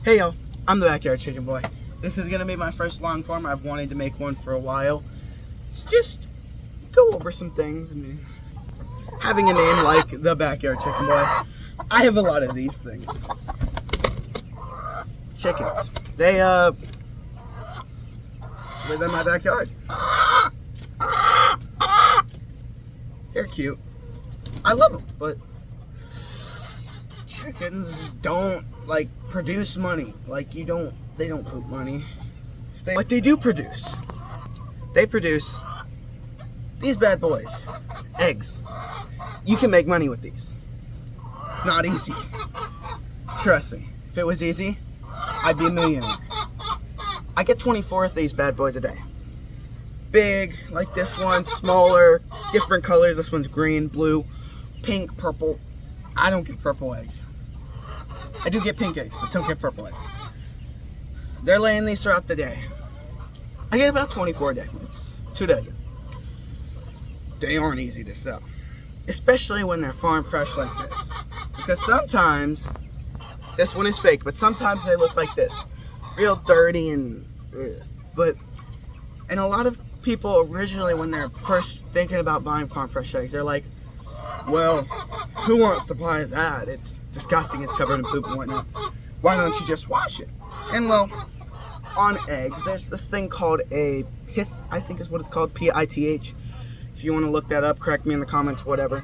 Hey yo, I'm the Backyard Chicken Boy. This is gonna be my first long form. I've wanted to make one for a while. It's just go over some things. And having a name like the Backyard Chicken Boy, I have a lot of these things. Chickens. They live in my backyard. They're cute. I love them, but chickens don't produce money. They don't poop money. But they do produce. They produce these bad boys, eggs. You can make money with these. It's not easy. Trust me. If it was easy, I'd be a millionaire. I get 24 of these bad boys a day. Big, like this one, smaller, different colors. This one's green, blue, pink, purple. I don't get purple eggs. I do get pink eggs, but don't get purple eggs. They're laying these throughout the day. I get about 24 a day. It's 2 dozen. They aren't easy to sell, especially when they're farm fresh like this. Because sometimes, this one is fake, but sometimes they look like this. Real dirty and and a lot of people originally, when they're first thinking about buying farm fresh eggs, they're like, well, who wants to buy that? It's disgusting, it's covered in poop and whatnot. Why don't you just wash it? And well, on eggs, there's this thing called a pith, I think is what it's called, P-I-T-H. If you want to look that up, correct me in the comments, whatever.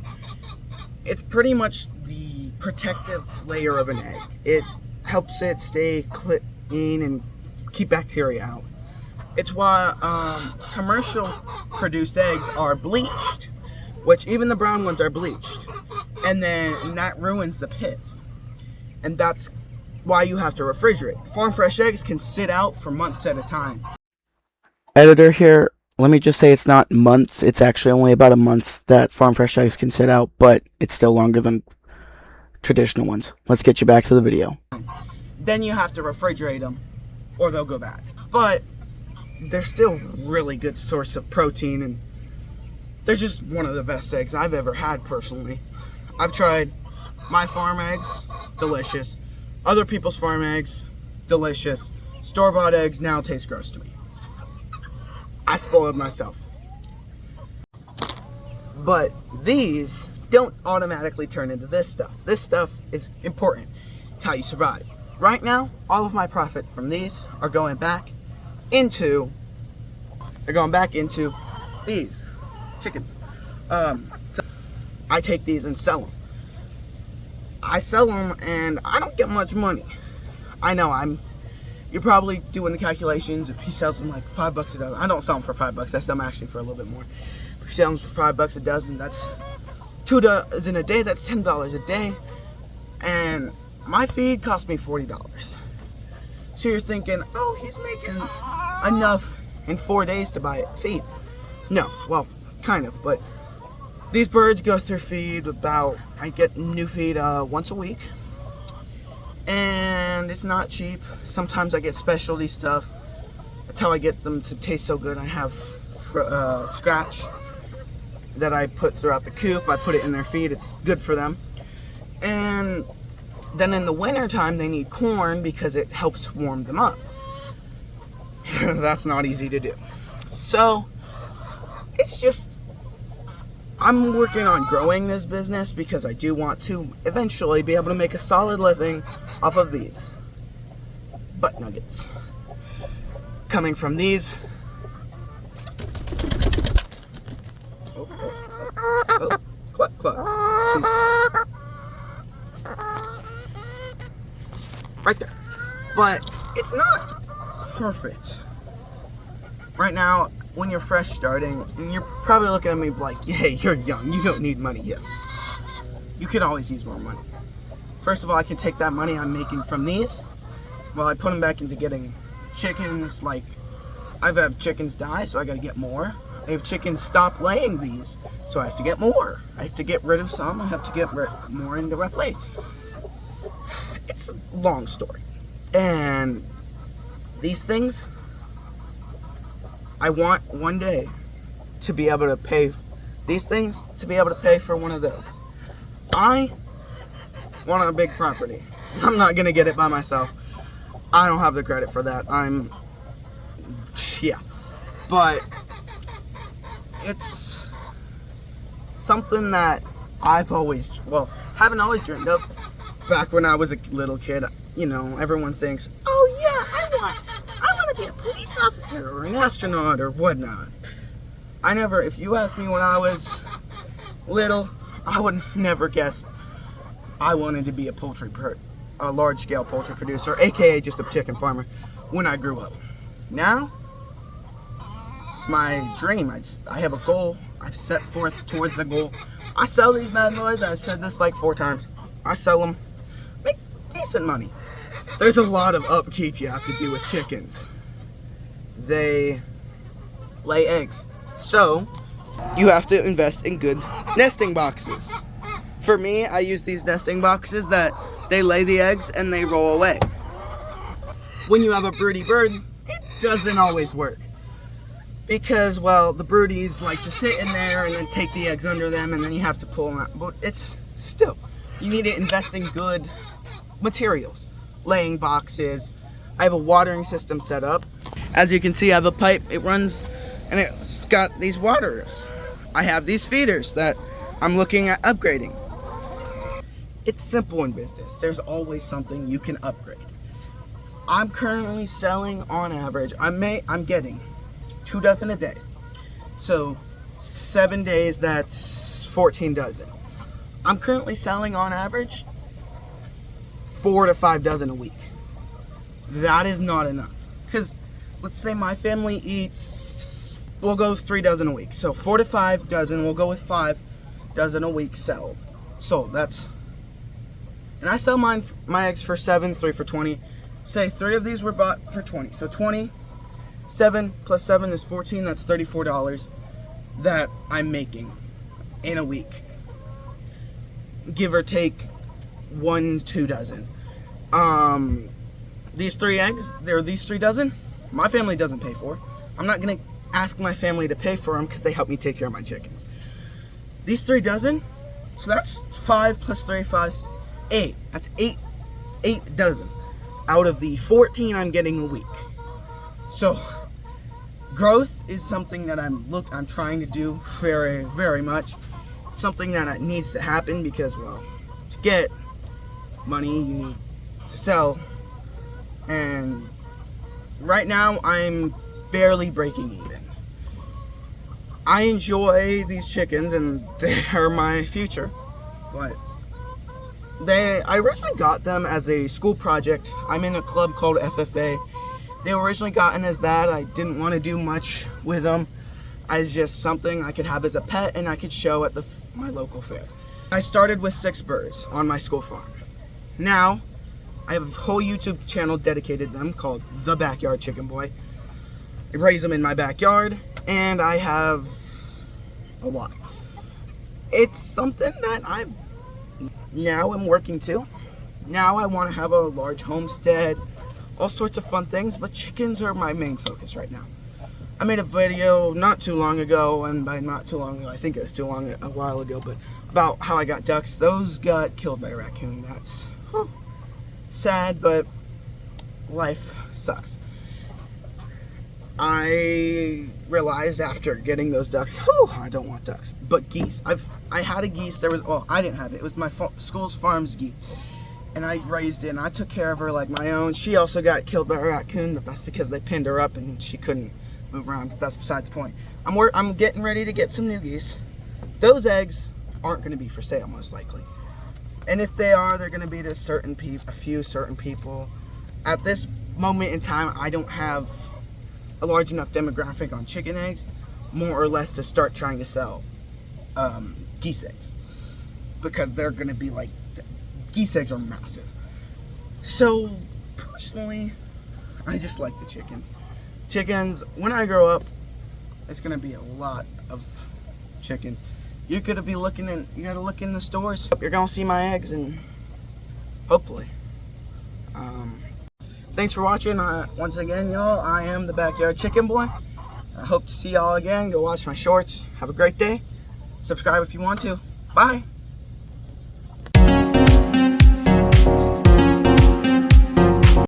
It's pretty much the protective layer of an egg. It helps it stay clean and keep bacteria out. It's why commercial produced eggs are bleached, which even the brown ones are bleached, and that ruins the pith, and that's why you have to refrigerate. Farm fresh eggs can sit out for months at a time. Editor here, let me just say it's not months, it's actually only about a month that farm fresh eggs can sit out, but it's still longer than traditional ones. Let's get you back to the video. Then you have to refrigerate them or they'll go bad. But they're still really good source of protein, and they're just one of the best eggs I've ever had personally. I've tried my farm eggs, delicious. Other people's farm eggs, delicious. Store-bought eggs now taste gross to me. I spoiled myself. But these don't automatically turn into this stuff. This stuff is important. It's how you survive. Right now, all of my profit from these are going back into these chickens. So I take these and sell them. I sell them and I don't get much money. I know you're probably doing the calculations. If he sells them like $5 a dozen, I don't sell them for $5. I sell them actually for a little bit more. If he sells them for $5 a dozen, that's 2 dozen a day. That's $10 a day, and my feed cost me $40. So you're thinking, oh, he's making enough in 4 days to buy feed. No, well, kind of, but these birds go through feed I get new feed once a week, and it's not cheap. Sometimes I get specialty stuff. That's how I get them to taste so good. I have scratch that I put throughout the coop. I put it in their feed. It's good for them. And then in the winter time, they need corn because it helps warm them up. That's not easy to do. So it's just, I'm working on growing this business because I do want to eventually be able to make a solid living off of these butt nuggets coming from these. Oh, cluck clucks. She's right there. But it's not perfect. Right now, when you're fresh starting, and you're probably looking at me like, hey, you're young, you don't need money. Yes, you could always use more money. First of all, I can take that money I'm making from these, while I put them back into getting chickens. Like, I've had chickens die, so I gotta get more. I have chickens stop laying these, so I have to get more. I have to get rid of some, I have to get more into replace. It's a long story. And these things, I want one day to be able to pay these things, to be able to pay for one of those. I want a big property. I'm not gonna get it by myself. I don't have the credit for that. Yeah. But it's something that I've always, haven't always dreamed of. Back when I was a little kid, you know, everyone thinks, oh yeah, I want to be a police officer or an astronaut or whatnot. If you asked me when I was little, I would never guess I wanted to be a large-scale poultry producer, aka just a chicken farmer, when I grew up. Now, it's my dream. I have a goal. I've set forth towards the goal. I sell these bad boys. I've said this like 4 times. I sell them, make decent money. There's a lot of upkeep you have to do with chickens. They lay eggs. So, you have to invest in good nesting boxes. For me, I use these nesting boxes that they lay the eggs and they roll away. When you have a broody bird, it doesn't always work. Because, the broodies like to sit in there and then take the eggs under them and then you have to pull them out. But it's still, you need to invest in good materials. Laying boxes. I have a watering system set up. As you can see, I have a pipe. It runs and it's got these waters. I have these feeders that I'm looking at upgrading. It's simple in business. There's always something you can upgrade. I'm currently selling on average, I'm getting 2 dozen a day. So 7 days, that's 14 dozen. I'm currently selling on average 4 to 5 dozen a week. That is not enough. Because let's say my family we'll go 3 dozen a week. So 4 to 5 dozen, we'll go with 5 dozen a week sold. So and I sell my eggs for 7, 3 for 20. Say 3 of these were bought for 20. So 20, 7 plus 7 is 14, that's $34 that I'm making in a week. Give or take 1, 2 dozen. These 3 eggs, these 3 dozen, my family doesn't pay for. I'm not gonna ask my family to pay for them because they help me take care of my chickens. These 3 dozen, so that's 5 plus 3, 5, 8. That's 8 dozen out of the 14 I'm getting a week. So growth is something that I'm trying to do very, very much. It's something that needs to happen because, to get money, you need to sell. And right now, I'm barely breaking even. I enjoy these chickens, and they are my future. But I originally got them as a school project. I'm in a club called FFA. They were originally gotten as that. I didn't want to do much with them as just something I could have as a pet and I could show at my local fair. I started with 6 birds on my school farm. Now, I have a whole YouTube channel dedicated to them called The Backyard Chicken Boy. I raise them in my backyard, and I have a lot. It's something that now I'm working to. Now I want to have a large homestead, all sorts of fun things, but chickens are my main focus right now. I made a video not too long ago, and by not too long ago, I think it was a while ago, but about how I got ducks. Those got killed by a raccoon. That's sad, but life sucks. I realized after getting those ducks, I don't want ducks, but geese. I had a geese. I didn't have it. It was my school's farm's geese, and I raised it, and I took care of her like my own. She also got killed by a raccoon, but that's because they pinned her up and she couldn't move around. But that's beside the point. I'm getting ready to get some new geese. Those eggs aren't going to be for sale, most likely. And if they are, they're going to be to a few certain people. At this moment in time, I don't have a large enough demographic on chicken eggs, more or less, to start trying to sell geese eggs. Because they're going to be geese eggs are massive. So, personally, I just like the chickens. Chickens, when I grow up, it's going to be a lot of chickens. You gotta look in the stores. You're gonna see my eggs, and hopefully. Thanks for watching. Once again, y'all, I am the Backyard Chicken Boy. I hope to see y'all again. Go watch my shorts. Have a great day. Subscribe if you want to. Bye.